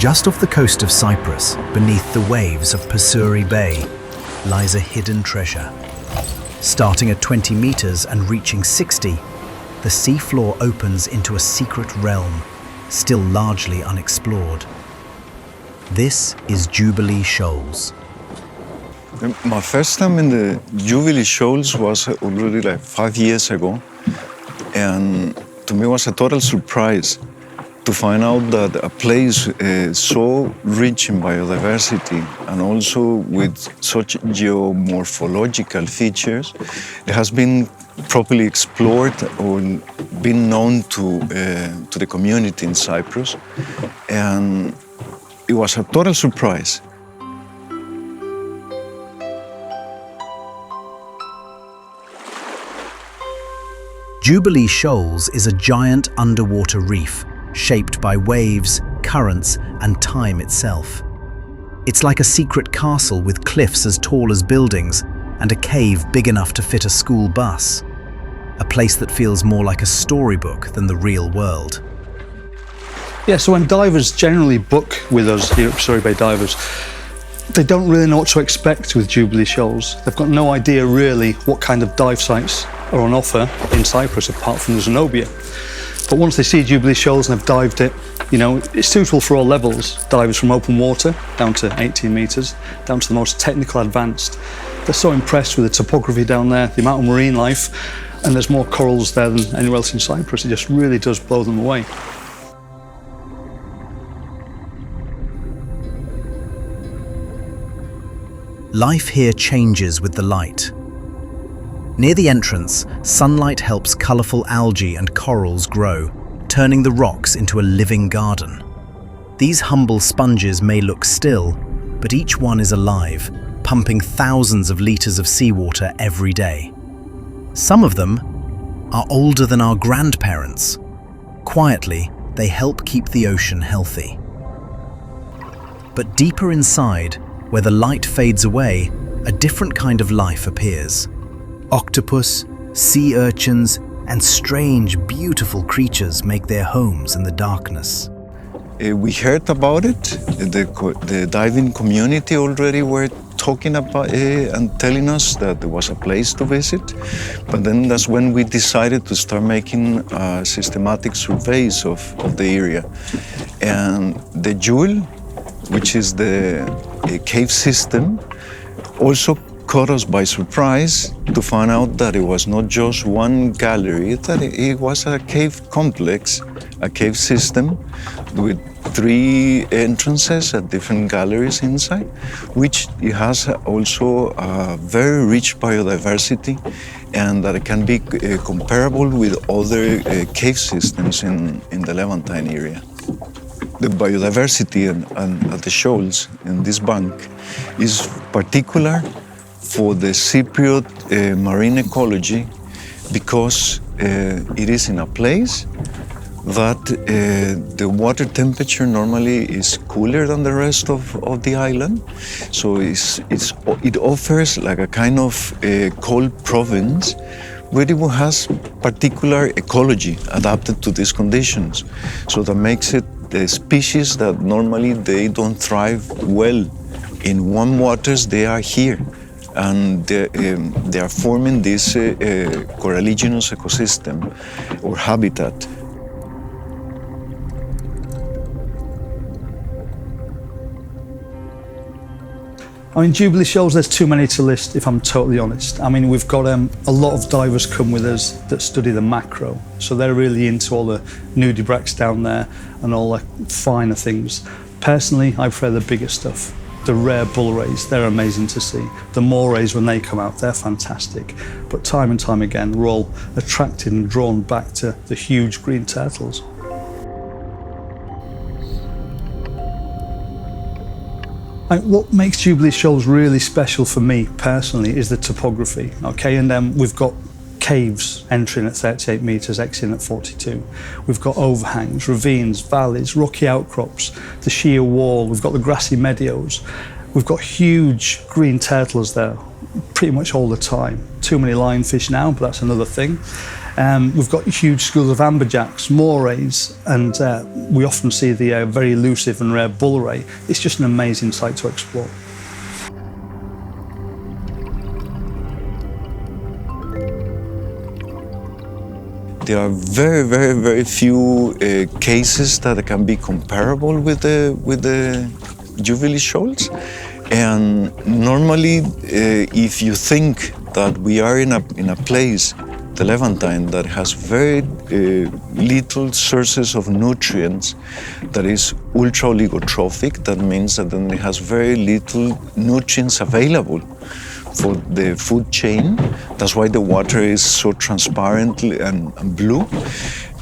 Just off the coast of Cyprus, beneath the waves of Pissouri Bay, lies a hidden treasure. Starting at 20 meters and reaching 60, the seafloor opens into a secret realm, still largely unexplored. This is Jubilee Shoals. My first time in the Jubilee Shoals was already like 5 years ago, and to me it was a total surprise to find out that a place so rich in biodiversity and also with such geomorphological features, it has been properly explored or been known to the community in Cyprus, and it was a total surprise. Jubilee Shoals is a giant underwater reef shaped by waves, currents, and time itself. It's like a secret castle with cliffs as tall as buildings and a cave big enough to fit a school bus. A place that feels more like a storybook than the real world. Yeah, so when divers generally book with us here at Pissouri Bay Divers, they don't really know what to expect with Jubilee Shoals. They've got no idea really what kind of dive sites are on offer in Cyprus apart from the Zenobia. But once they see Jubilee Shoals and have dived it, you know, it's suitable for all levels. Divers from open water down to 18 meters, down to the most technical advanced. They're so impressed with the topography down there, the amount of marine life, and there's more corals there than anywhere else in Cyprus. It just really does blow them away. Life here changes with the light. Near the entrance, sunlight helps colourful algae and corals grow, turning the rocks into a living garden. These humble sponges may look still, but each one is alive, pumping thousands of litres of seawater every day. Some of them are older than our grandparents. Quietly, they help keep the ocean healthy. But deeper inside, where the light fades away, a different kind of life appears. Octopus, sea urchins, and strange, beautiful creatures make their homes in the darkness. We heard about it. The diving community already were talking about it and telling us that there was a place to visit. But then that's when we decided to start making systematic surveys of the area. And the Jewel, which is the cave system, also caught us by surprise to find out that it was not just one gallery, that it was a cave complex, a cave system with 3 entrances at different galleries inside, which it has also a very rich biodiversity and that it can be comparable with other cave systems in the Levantine area. The biodiversity at the shoals in this bank is particular for the Cypriot marine ecology because it is in a place that the water temperature normally is cooler than the rest of the island. So it offers like a kind of cold province where it has particular ecology adapted to these conditions. So that makes it the species that normally they don't thrive well in warm waters, they are here. And they are forming this coralligenous ecosystem or habitat. I mean, Jubilee Shoals, there's too many to list, if I'm totally honest. I mean, we've got a lot of divers come with us that study the macro. So they're really into all the nudibranchs down there and all the finer things. Personally, I prefer the bigger stuff. The rare bull rays, they're amazing to see. The morays, when they come out, they're fantastic. But time and time again, we're all attracted and drawn back to the huge green turtles. What makes Jubilee Shoals really special for me personally is the topography, okay? And we've got caves entering at 38 metres, exiting at 42. We've got overhangs, ravines, valleys, rocky outcrops, the sheer wall. We've got the grassy meadows. We've got huge green turtles there, pretty much all the time. Too many lionfish now, but that's another thing. We've got huge schools of amberjacks, morays, and we often see the very elusive and rare bull ray. It's just an amazing sight to explore. There are very few cases that can be comparable with the Jubilee Shoals. And normally, if you think that we are in a place, the Levantine, that has very little sources of nutrients, that is ultra oligotrophic, that means that then it has very little nutrients available for the food chain. That's why the water is so transparent and blue.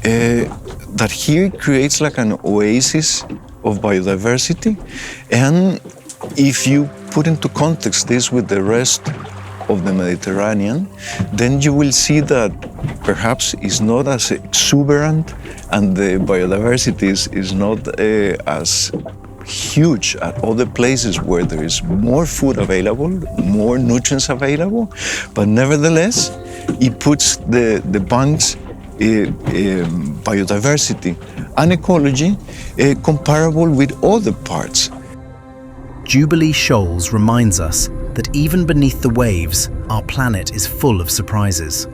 That here creates like an oasis of biodiversity. And if you put into context this with the rest of the Mediterranean, then you will see that perhaps it's not as exuberant and the biodiversity is not as huge at other places where there is more food available, more nutrients available, but nevertheless, it puts the banks biodiversity and ecology comparable with other parts. Jubilee Shoals reminds us that even beneath the waves, our planet is full of surprises.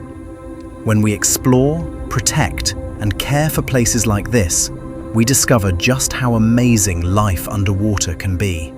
When we explore, protect, and care for places like this, we discover just how amazing life underwater can be.